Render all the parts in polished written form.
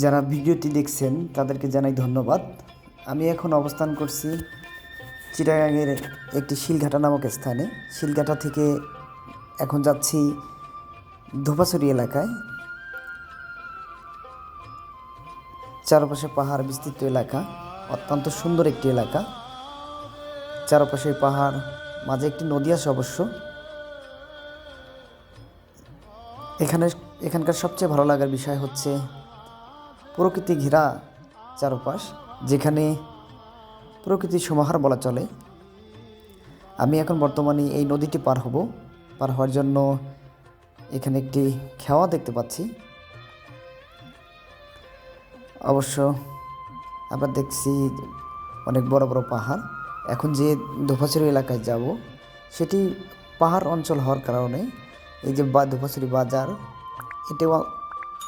যারা ভিডিওটি দেখছেন তাদেরকে জানাই ধন্যবাদ। আমি এখন অবস্থান করছি চিটাগাংয়ের একটি শিলঘাটা নামক স্থানে। শিলঘাটা থেকে এখন যাচ্ছি ধোপাছড়ি এলাকায়। চারপাশে পাহাড় বিস্তৃত এলাকা, অত্যন্ত সুন্দর একটি এলাকা। চারপাশে পাহাড়, মাঝে একটি নদী আছে অবশ্য। এখানকার সবচেয়ে ভালো লাগার বিষয় হচ্ছে প্রকৃতি ঘেরা চারপাশ, যেখানে প্রকৃতির সমাহার বলা চলে। আমি এখন বর্তমানে এই নদীটি পার হওয়ার জন্য এখানে একটি খেওয়া দেখতে পাচ্ছি। অবশ্য আবার দেখছি অনেক বড় বড় পাহাড়। এখন যে ধোপাছড়ি এলাকায় যাব সেটি পাহাড় অঞ্চল হওয়ার কারণে এই যে ধোপাছড়ি বাজার, এটাও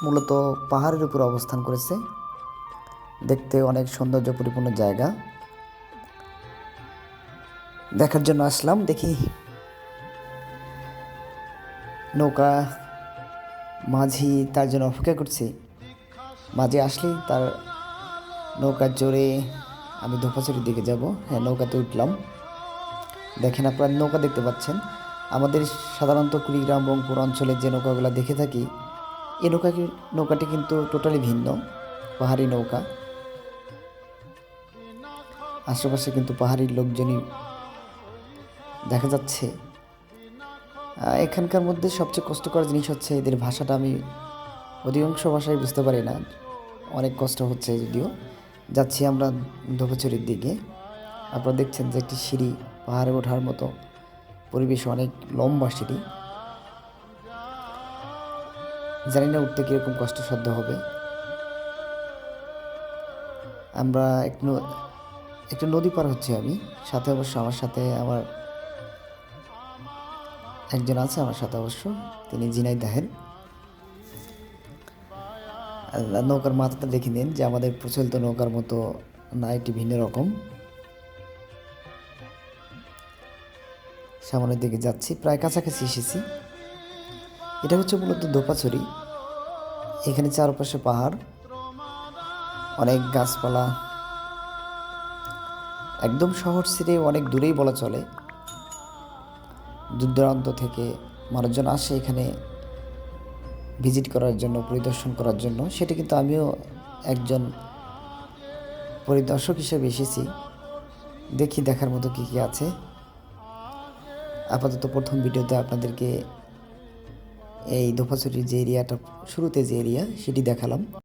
মূলত পাহাড়ের উপর অবস্থান করেছে। দেখতে অনেক সৌন্দর্য পরিপূর্ণ জায়গা, দেখার জন্য আসলাম। দেখি নৌকা মাঝি তার জন্য অপেক্ষা করছি। মাঝি আসলেই তার নৌকা চড়ে আমি ধোপাছড়ির দিকে যাব। হ্যাঁ, নৌকাতে উঠলাম। দেখেন, আপনারা নৌকা দেখতে পাচ্ছেন। আমাদের সাধারণত কুড়িগ্রাম রংপুর অঞ্চলের যে নৌকাগুলো দেখে থাকি, এই নৌকাটি কিন্তু টোটালি ভিন্ন, পাহাড়ি নৌকা। আশেপাশে কিন্তু পাহাড়ি লোকজনই দেখা যাচ্ছে। এখানকার মধ্যে সবচেয়ে কষ্টকর জিনিস হচ্ছে এদের ভাষাটা। আমি অধিকাংশ ভাষায় বুঝতে পারি না, অনেক কষ্ট হচ্ছে। যদিও যাচ্ছি আমরা ধোপাছড়ির দিকে। আপনারা দেখছেন যে একটি সিঁড়ি, পাহাড়ে ওঠার মতো পরিবেশ, অনেক লম্বা সিঁড়ি। জানি না উঠতে কীরকম কষ্টসাধ্য হবে। আমরা একটু নদী পার হচ্ছে আমি, সাথে অবশ্য আমার সাথে আমার একজন আছে আমার সাথে অবশ্য, তিনি ঝিনাইদহের। নৌকার মাথাটা দেখে নিন যে আমাদের প্রচলিত নৌকার মতো না, এটি ভিন্ন রকম। সামনের দিকে যাচ্ছি, প্রায় কাছাকাছি এসেছি। এটা হচ্ছে মূলত ধোপাছড়ি। এখানে চারপাশে পাহাড়, অনেক গাছপালা, একদম শহর ছেড়ে অনেক দূরেই বলা চলে। দূর দূরান্ত থেকে মানুষজন আসে এখানে ভিজিট করার জন্য, পরিদর্শন করার জন্য। সেটা কিন্তু আমিও একজন পরিদর্শক হিসেবে এসেছি। দেখি দেখার মতো কী কী আছে। আপাতত প্রথম ভিডিওতে আপনাদেরকে এই ধোপাছড়ির যে এরিয়াটা, শুরুতে যে এরিয়া, সেটি দেখালাম।